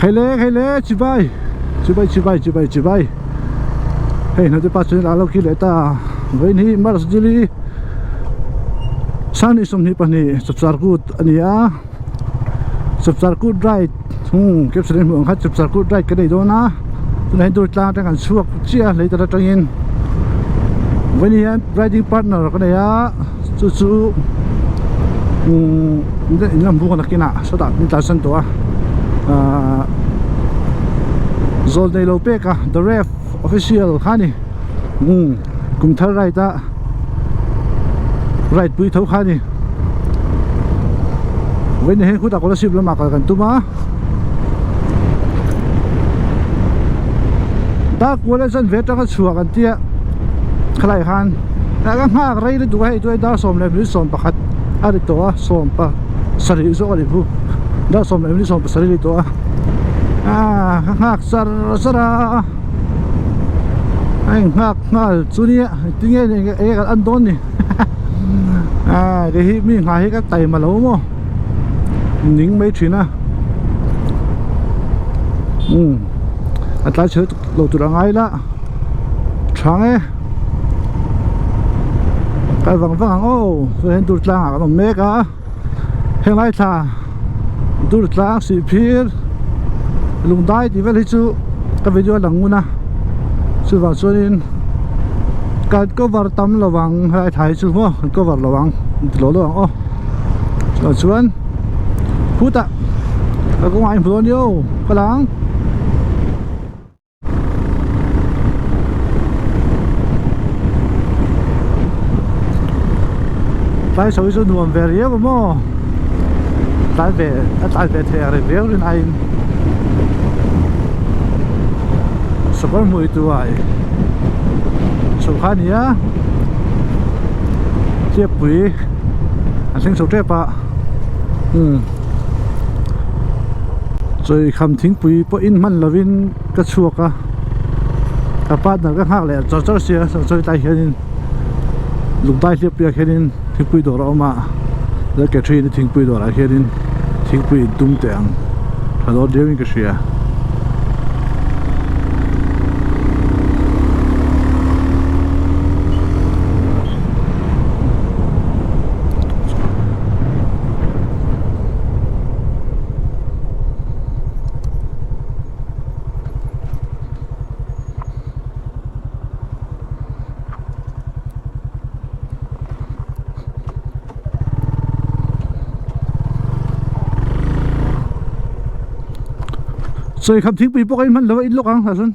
khai lệ chị bay hey nó đi bắt chuyện alo kia lệ ta với ni mà rồi đi sang đi xong ni pani sập sar cút anh ya sập sar cút right kẹp sợi muỗng khát sập sar cút right cái này đó na tụi này đôi ta đang ăn suộc chia lấy ta trong in với ni riding partner cái này á chú làm buôn là kia nè sao đặt mình ta sânตัวzol nei lo pe ka the ref official khani kum thar right ta right pui thau khani với này khu ta có ship là mặcกันtu ma ta có là dân vet ta chuaกันtia khlai khan ta ga ha rai le du hai tu da som le mi som pakhat ari to som pa sari zo ari bu da som le mi som pa sari to ngạc sara anh ngạc chú đi tiếng nghe này cái ăn đốn này cái hít mình ngài cái tay mà lâu mà nín mấy chuyện à anh ta chơi lâu từ đang ai đó sáng ấy cái vắng ô rồi anh tụt lang cái mẹ cả hiện nay thà tụt lang xì phiền lùng đai thì vẫn thấy chú cái video lằng ngu na chú vào cho nên cái cover tấm là vàng hay thái chú mua cover là vàng lỗ là vàng ô rồi chú anh hút ạ cái công anh vừa nhiều cái láng tay soi cho nuông về riêng mà mò tay về thề rồi véo lên anh super mùi tuổi sầu khăn nhá tiếp quý anh sinh sầu trép ạ rồi khăm thính quý po in man lovin cái chuộc à các bạn là các hạng lẻ cho xe rồi tay hiện lùng tay tiếp bia hiện thính quý đồ đó mà rồi cái chuyện thính quý đồ là hiện thính quý tung tiếng thật đó điều cái gì à rồi khám thính bị bốc anh mất lâu ít lúc ăn hả xuân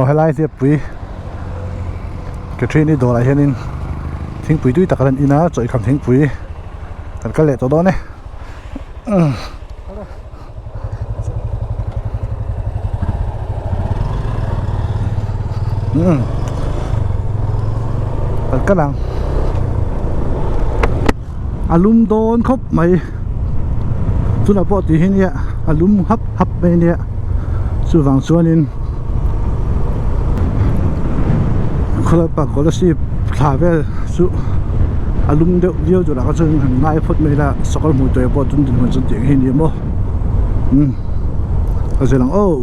hay lại tiếp quý cái chuyện này đồ lại hiện thính quý tuy tắc lần ina rồi khám thính quý cần cái lệ tổ đó này cần cái nào alum đôn khóc mày chú là bỏ tí hình nhẹ alum hấp bên nhẹ chú vàng xuân in khá là bạc có là ship thả về chú alum điệu chú là có chân hàng nai phút mấy là sau đó mùi tuổi bỏ chân tình hoàn chân tiếng hình nhẹ mô ở dưới lăng ô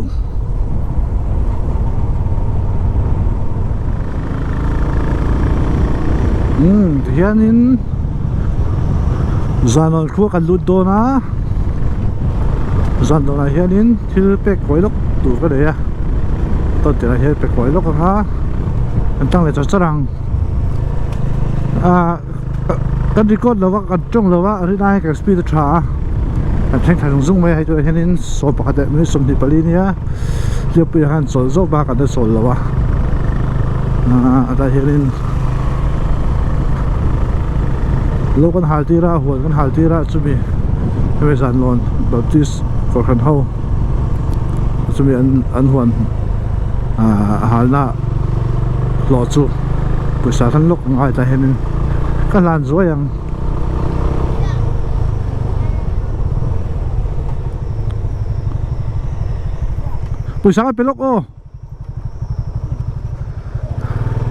thì hiện in Zanon khu kan lut do na zan do na hianin thil pek koilok tu ka de ya to te la he pek koilok ha antang le charang kan record lawa kan tong lawa ri nai ka speed tha kan theng thang zung mai hai to hianin so pa de mi som ni pali nia le pu han sol zo ba ka de sol lawa ata hianin lâu con hal tira huan con hal tira chumi he zan lon baptist for khan ho chumi an huan halna lo chu puisa kan lok ngai ta hen kan lan zo yang puisa ka pelok o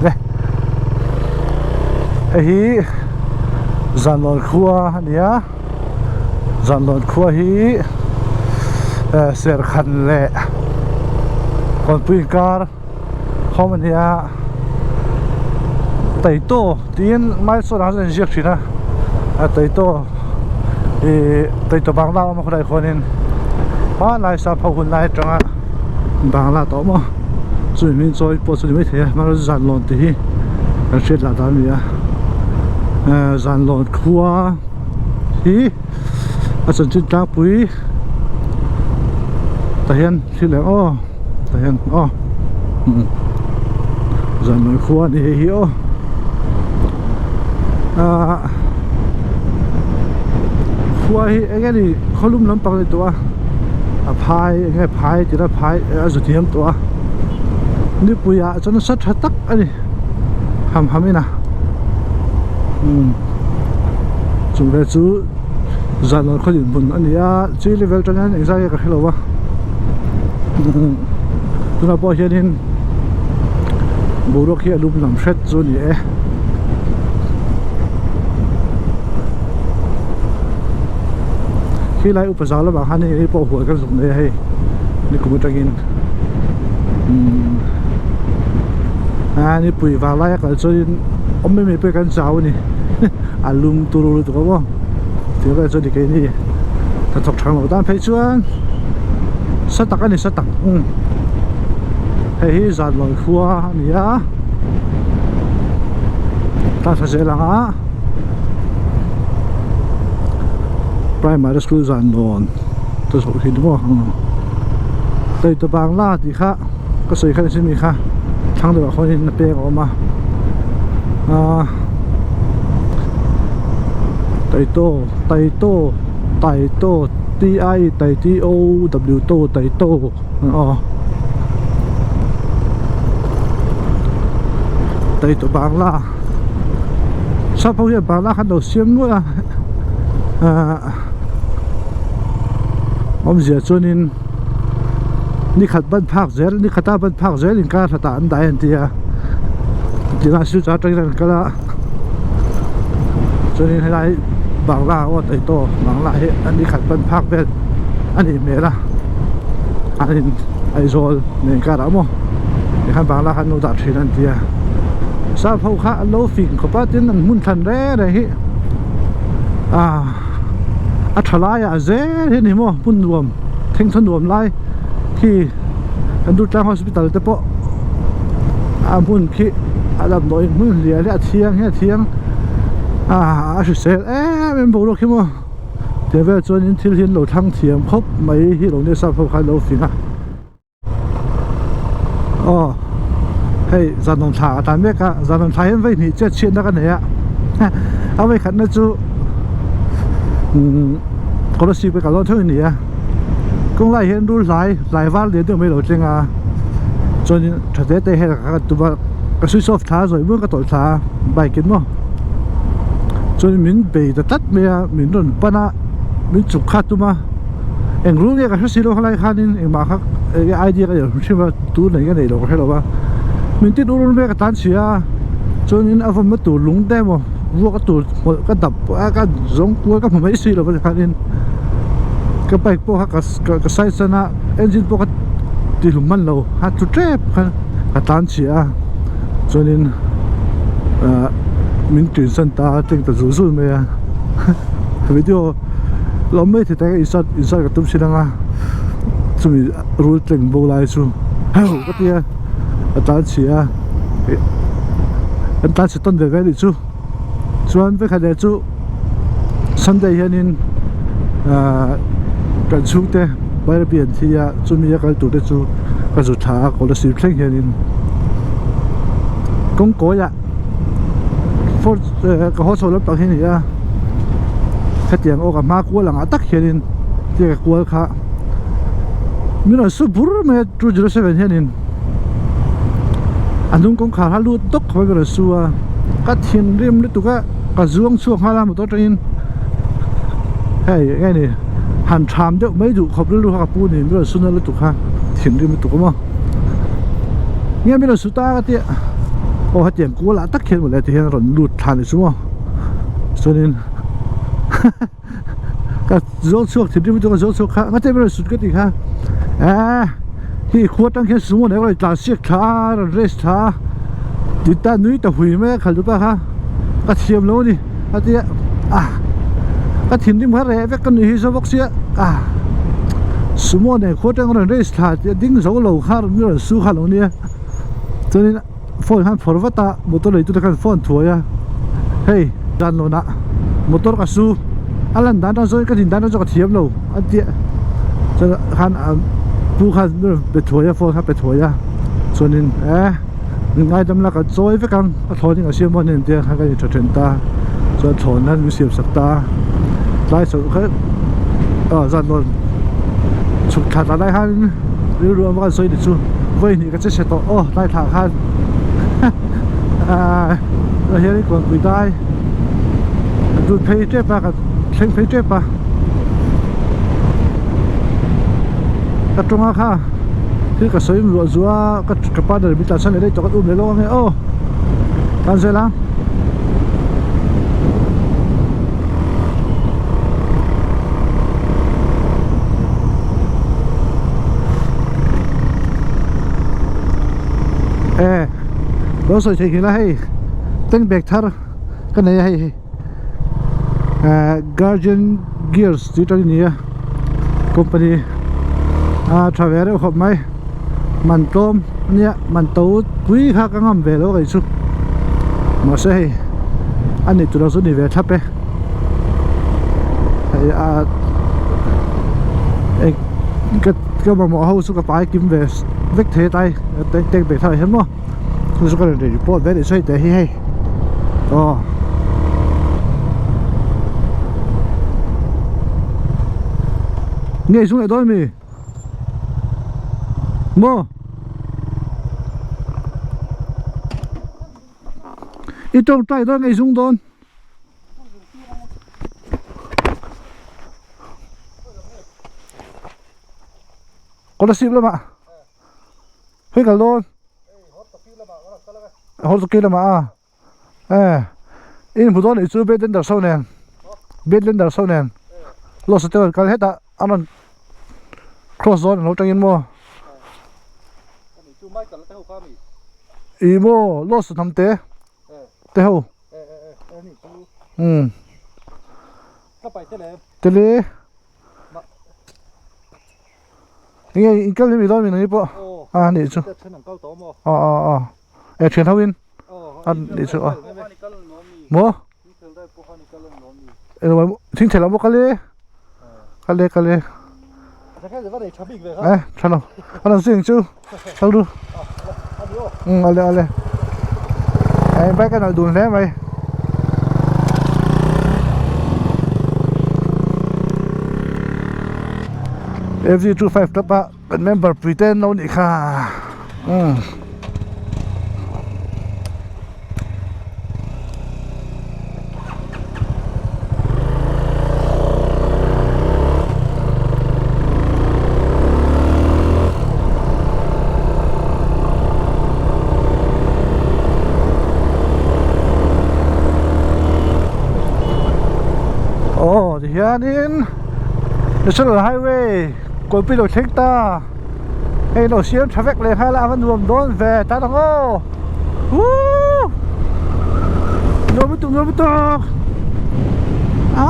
le hi Zanon khua nia zan lon khua hi ser khan le kon pui kar khomania tei to tin mai so ra zen jek thina tei to bangla ma khodai khonin ha lai sa phau hun lai tanga bangla to mo chui min choi po chui mai the ma zan lon ti hi a chet la da mi a zan lon khua hi a chan chin ta pui ta hian thile o ta hian o zan lon khua ni hi o khua hi enge ni kholum lam pang to a phai enge phai ti ra phai a zu thiam to a ni puya chon sa tha tak ani hamina chung ve chu zan lon kholin bun ani a chi level tangan exai ka hello wa tuna po hianin burok hi alum lam hret chu ni khi lại upazala ba hani ni po huai kan zum ne hei ni kumutagin ni pui va lai ka choin omme me pe kan chau ni alum turu to ko ti ka choni ke ni ta chok thang lo dan phei chuan satak ani satak hei zan loi khua ni a ta sa se la ha primary school zan lon to so hin mo tei to bangla ti kha ka sei khan simi kha thang de khonin na pe ko ma tai to ti tai to w to tai to tai to bangla sa phau ye bangla khan do siam nu a om zia chunin ni khat ban phak zel ni khata ban phak zel in ka thata an dai an tia tina su cha trai ran kala chunin hai bangla wa tai to bangla he an ni khat ban phak vel ani me la an ai zol ne ka ra mo ni khan bangla khan no da thin an tia sa phau kha lo fing ko pa tin an mun than re hi a thalai a ze ni mo pun nuam theng thon nuam lai khi kan du tlang hospital te po a mun khi alam noi mun lia le thiang a su se men bo lo khi mo te ve chon in thil hin lo thang thiam khop mai hi lo ne sa phau kha lo finga hei zanon tha ta me ka zanon tha hen ve ni che chen da ka ne ya a ve khat na chu có là ship cái lon thôi nhỉ cũng lại hiện đủ lại vào liền được mấy đầu trên cho nên thật tế hay là các tụi bạn cái suy soft thả rồi muốn cái tội thả bài kiến mà cho nên mình bị tắt mình đồn pana mình chụp khát tụi mà em luôn cái cái suy lo lại khát nên em mà khác cái idea cái gì mà tụi này cái này đâu có đâu mình tin đủ luôn cái tán xia cho nên anh phải mất tụi lúng đêm mà vua cái tụi cái đập cái giống của cái mấy suy là bây giờ nên cái bike po cái size na engine po cái ti lumman lo ha tu trap cái tan chia cho nên mình tuyển sân ta trên ta rủ mày video lo mấy thì cái insert cái tụm xin nga chúng mình rule trên bộ lại su cái tia cái tan chia cái tan sẽ tuân về cái gì su chuan với khai đề chú Sunday hianin kan chung te bai bian thia chumi ka tu te chu ka zu tha ko la sil thleng hianin kong ko ya for ka ho so la pang hin ya khatiang o ka ma ko lang atak hianin ti ka ko kha mina su bur me 207 hianin anung kong kha halu tok khoi ga su a ka thin rim le tu ka zuang chuang hala mo to train hey ngai ni han tham de mai du khop lu ha pu ni mi su na lu tu kha thin rim tu ko ma nge mi lo su ta ka ti o ha tiang ko la tak khen mo le ti hen ron lut than su mo so nin ก็โจสุกที่นี่มันต้องโจสุกค่ะงั้นเต็มเลยสุดก็ดีค่ะที่ขวดตั้งแค่สมมติว่าตาเสียขาเรสขาติดตาหนุ่ยแต่หุยไม่ขัดรู้ป่ะค่ะก็เทียมแล้วนี่ก็ที่ก็ถิ่นที่มันแร่กันนี่สมบัติเสียสมมติเนี่ยขวดตั้งเรสขาดิ้งสองโลขามีอะไรสู้ขาลงเนี่ยตอนนี้ฝนหันฝนว่าตามอเตอร์เลยตัวกันฝนถั่ว呀เฮ้ยดันโลนะมอเตอร์ก็สู้อะไรดันโซ่ก็ถิ่นดันโซ่ก็เทียมแล้วอันเดียจะหันผู้ขันไปถั่วยาฝนขันไปถั่วยาส่วนนี้หนึ่งไอ้ดำลักก็โซ่ไปกันถอนนี่ก็เสียมันเนี่ยเดียขันก็จะเทนตาส่วนถอนนั้นมีเสียบสักตาไล่สุดเขาดันโลสุดขาดอะไรขันรวมกันโซ่ดิจูเว้ยนี่ก็จะเสร็จต่อไล่ถางขันเราเห็นนี่ก่อนคุยได้ดูเพย์เจ็บปะกับเช็งเพย์เจ็บปะกระตรงอ่ะค่ะที่กระสวยรัวรัวกระปั้นเดินบิดตาฉันเลยได้จอดอุ้มเลยแล้วไงการเสร็จแล้วเราสวยเฉยๆนะให้ตั้งเบรกทัร์กันไหนให้Guardian Gears ที่ตรงนี้คอมพานีทราเวลขอบไหมมันต้มเนี่ยมันตู้ปุ้ยข้าก็งำเวลไอ้สุมาใช่อันนี้ตัวเราสุดนี่เวทับไปก็มาหมอเขาสุขภาพกินเวสเวกเทไตเต็งเบรกทัร์เห็นมั้ยคือสุขภาพเดี๋ยวปวดเวทช่วยแต่ให้nghe xuống lại thôi mì mơ ít trong tay đó nghe xuống thôi có là xịp lắm ạ hết cả luôn hốt kia là mà in phụ đó để chú biết lên đằng sau nè biết lên đằng sau nè lo sợ tiêu cái hết đã anh cross zone nó trong yên mua ý mua lo sợ thầm té té hậu té lê nghe cái gì đó mình nói bộ để chú chuyển thâu in để chú mua chính thể là một cái lê cái lê chăn đâu anh xin chú sao được ale em bé cái nào đùn thế mày FG25 tập áเป็น member pretend เรานี่ค่ะHianin National Highway của pin đồ thích ta hay đồ xiêm traffic lên hai là vẫn nuông đón về ta đang ô nuông bít tụ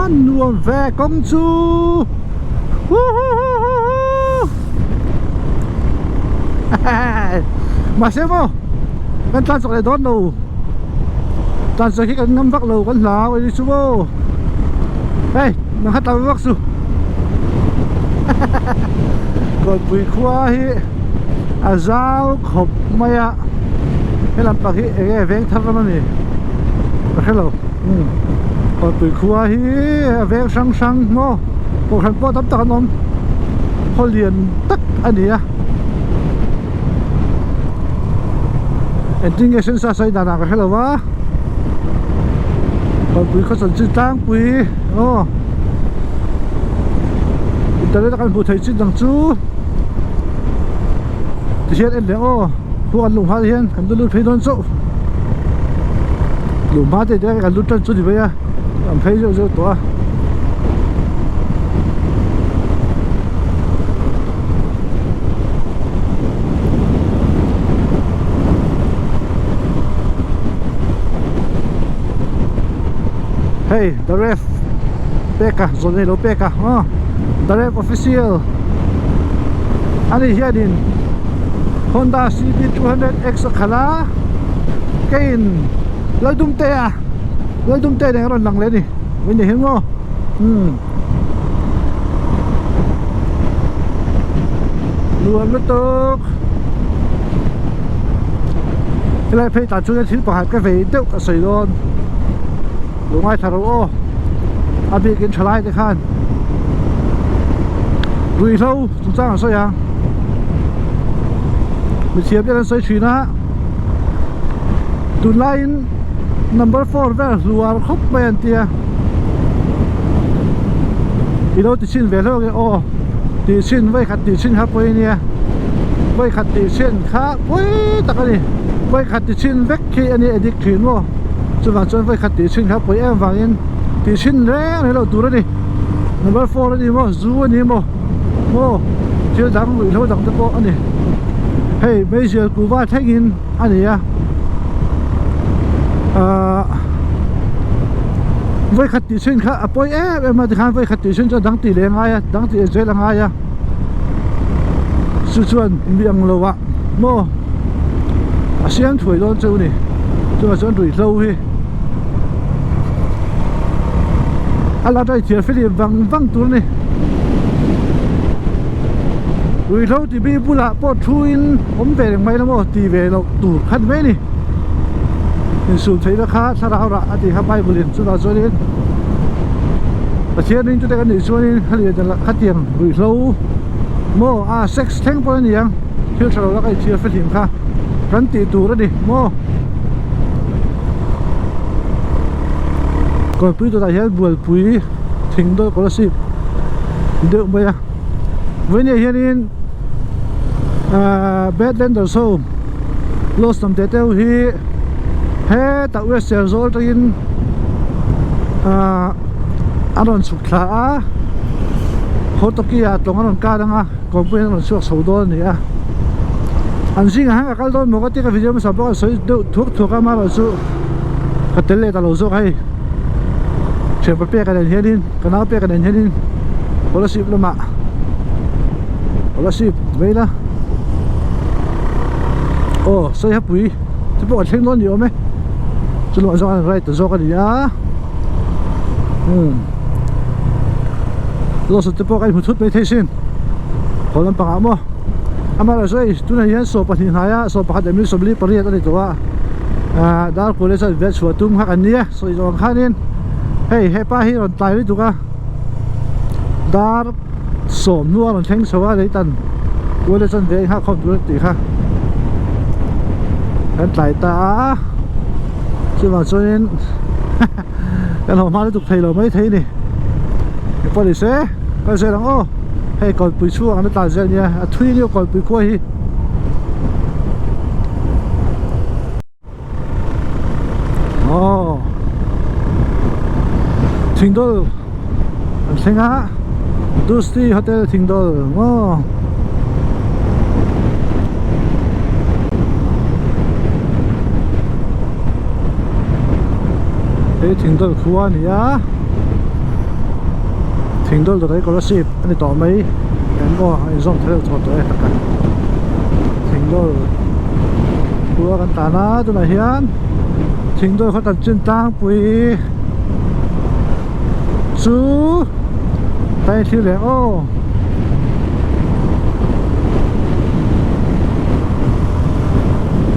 nuông về công chú mà xem không con tan sọc này đón đâu tan sọc khi con ngâm vác lầu con lá đi chú vô đây nó hát tao vác su còn bùi khoa hi giáo khop maya cái làm bạc hi cái vén thắt lắm này cái lầu còn bùi khoa hi vén sang nó còn hành po tắm tao non họ liền tắt anh đi ending cái sinh ra xây đàn cái lầu á còn bùi khó sản chữ trang bùi Tadi akan buat hijau dan cu. Di sini ada bukan lumah di sini, kan dulu pay don cu. Lumah tu dia kan dulu cu di bawah, am pay tu tu. hey the ref peka zone lo peka the ref official ani hianin Honda CB200X khala kain ladum te ne ron lang le ni mình để hiểu luôn nó tốt cái này phải tạo cho cái thứ bảo cái về đeo cả sợi luôn luôn ai thằng ô anh bị cái trở lại để看đuôi lâu chúng ta làm sao vậy mình xem cho nó sợi chuyền á tụi line number 4 về luar khóc bên tia thì đâu thì xin về đâu cái ô thì xin với khát thì xin khác với nè với khát thì xin khác với tất cả này với khát thì xin vét khi anh ấy đi chuyển vô cho vào cho với khát thì xin khác với em vào in thì xin rẻ này đâu tụi đó đi number 4 đó đi mà du anh đi mà chưa dám gửi lâu dám tới bộ anh này hey bây giờ cụ va take in anh này với khát tỷ xin khác apoi em mà thì khán với khát tỷ xin cho đăng tỷ lên ngay đăng tỷ dễ là ngay sự chuẩn miệng lâu ạ mô xem tuổi đó châu này cho mà chuẩn tuổi lâu hi anh là đây chỉ phải đi văng văng tuổi này tuổi lâu thì bị bù lạ bỏ thui ốm về mấy lắm mô thì về lâu tủ khăn mấy này mình sụp thấy nó khá sao nào ra thì hai bay một liền chúng ta cho đến và trên nên chúng ta cần để cho nên hay là khát tiền gửi lâu mua sex tank bao nhiêu chưa sau đó cái chia phát hiện khác rắn tỷ tù đó đi mua còn quý tôi đã hết buổi quý thỉnh tôi có là ship được bây giờ với này hiện in Badlander Show Lost nằm tèo hi he tạo ra sale rồi trên anh sụt thả hốt tóc kia tông anh ca đang còn bây giờ suốt sầu đôi này anh xin hàng cái đó một cái video mà sao bao giờ thuốc mà là số cái tên là tao số hay chuyện bắp cái này hiện cái nào cái này hiện có là ship lắm ạ có là ship vậy đó sao hấp bụi chứ bộ trên đó nhiều mấy cho nó cho anh right cho cái gì á lo sợ bộ cái một chút mấy thế xin còn làm bằng amo ama là rồi tu này hiện số bát hình haya số bát em số beli pari tadi tu đã có lẽ sẽ về số tung hak anh nhé số cho anh nên hey hepa hi on tai đi tu ka dar som nuo on theng so đấy tan có lẽ sẽ về hak không được thì ha anh lại ta chứ mà cho nên cái họ mang tục thầy là mấy thấy này có để xe cái xe đằng ô hay còn bụi chua nó tạo ra nha thuy nhiều còn bụi quay thỉnh đô anh á Dusty Hotel thỉnh đô thỉnh đô khu anh nhá thỉnh đô đấy có là ship anh tỏ mấy em có anh dùng theo cho tôi tất cả thỉnh đô khu anh ta na tôi là hiền thỉnh đô họ đặt trên tang bụi chú tay thì lẽ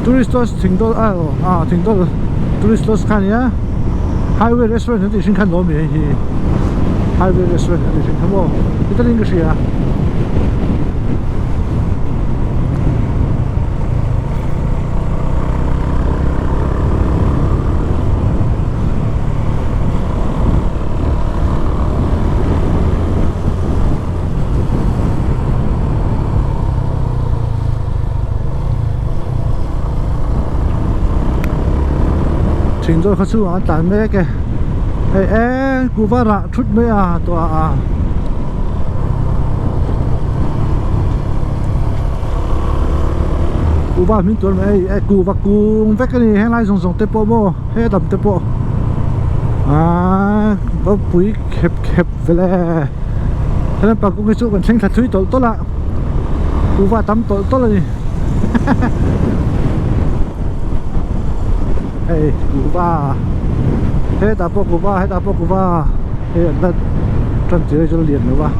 tourist thỉnh đô thỉnh đô tourist看呀Highway Restaurant thì xin khăn lỗ miệng thì Highway Restaurant thì xin khăn lỗ cái tên cái gì à thỉnh rồi phát xuống tàn mấy cái cú va ra chút mấy tòa cú va mình tuần mấy cú va cú vét cái này hay lại dùng tepo mo hay đập tepo บ่ปุ๋ยเข็บไปแล้วฉะนั้นปากกูไปสู้กันเช่งถัดทุยต้นละกูว่าตำต้นเลยเฮ้ยกูว่าเฮ้ยตาพวกกูว่าเฮ้ยนั่นจนเจอจนเรียนหรือวะ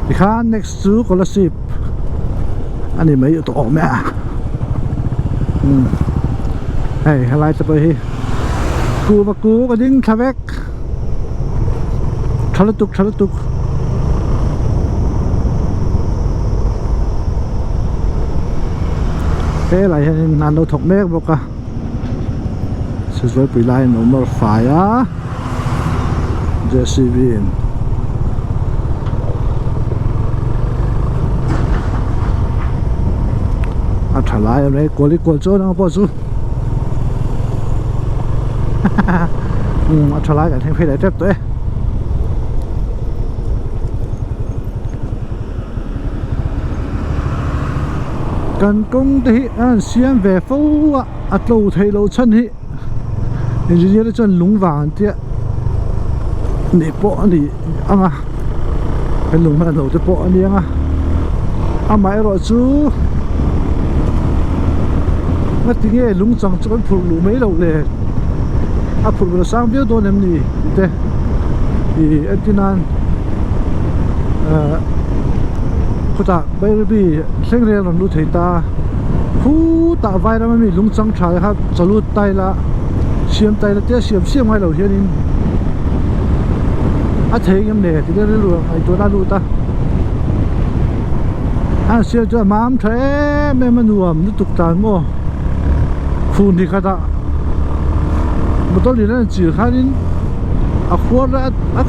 อีกครั้ง next ซื้อคนละ10อันนี้ไม่อยู่ตัวออกแม่เฮ้ยอะไรจะไปกูก็ดิ้งทะเวกทะลุตุกเฮ้ยอะไรนั่นเราถกเมฆบอกอะสวยๆปีไลน์number 5อ่ะเจสซี่วินอัฐลายอะไรกวลิกวลโจ้นะพ่อสู้อัฐลายกันทั้งเพศได้เจ็บตัวกันกงที่เสียงเวฟว่าอัตโลไทยโลชันที่อินเดียจนลุงหวานเตี้ยนี่โปอันนี้อ่ะเป็นลุงมันโลจะโปอันนี้อ่ะไม่รอจูมาถึงไอ้ลุงจังจะเป็นผู้ลุงไม่เราเลยผู้เราสร้างเบี้ยโดนนี่เด้ไอ้ที่นั่นกูจะไปรีเส้นเรียนรู้ถึงตาผู้ตาไว้แล้วมันมีลุงจังชายครับจะรู้ไตละเชื่อมไตละเตี้ยเชื่อมไว้เราเฮียนินเทยังเนี่ยที่ได้รู้ไอ้ตัวน่ารู้ตาเชื่อจะม้ามแท้แม่มันรวมนึกตุกตาโม่ฟูนี่ก็ได้มันต้องเรียนจืดข้านินขวดละ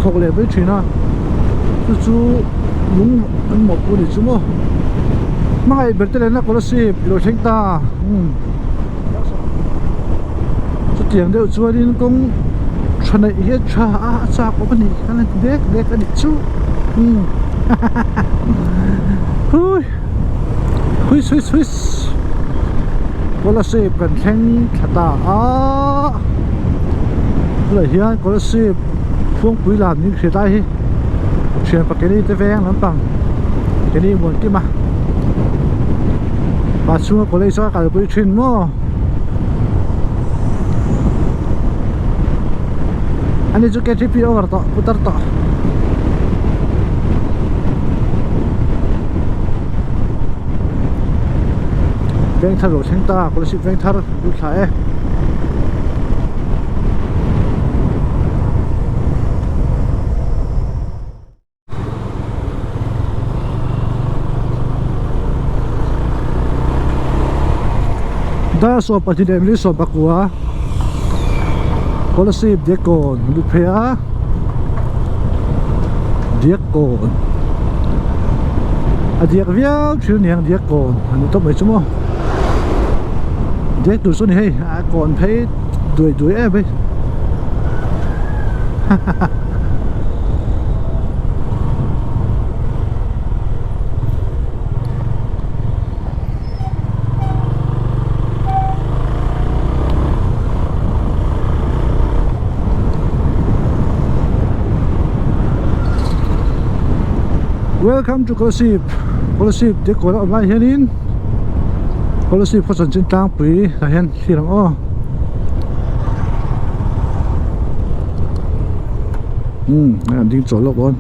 ขกเลยไปถึงนะจู่ลุงมันหมดกูนี่จู่โม่ไม่เบ็ดเตลนะคนละ10กิโลเชงตาจุดเตียงเดียวจู่ดินกงชนไอ้เหี้ยชาคนนี้กันเด็กกันนี่จู่เฮ้ยสวิสคนละ10กันแข่งขันตาเลยเฮียคนละ10พวงปุ๋ยหลานนี่เสียได้เชียนปากเกนี่เตฟงน้ำปังเกนี่หมดกี่มาบาดช่วงคนเลยสักการไปชินมั้งอันนี้จะเก็บที่พี่เอาต่อพุทธต่อแบงค์ทาร์โรเชงตาคนละ10แบงค์ทาร์ดูขายได้สอบปฏิเดมลิสอบบักวัวคนละ10เดียกอนดูเพียเดียกอนเดียกเวียวชื่อเนียงเดียกอนอันนี้ต้องไปชั่วโมงเดียกดูส่วนนี้ให้ก่อนเพย์ด้วยเอ้ไปWelcome to Colosseum เด็กคนออนไลน์เฮียนิน Colosseum เขาสนใจต่างปีเห็นที่หลังดิ้งโจลกบอล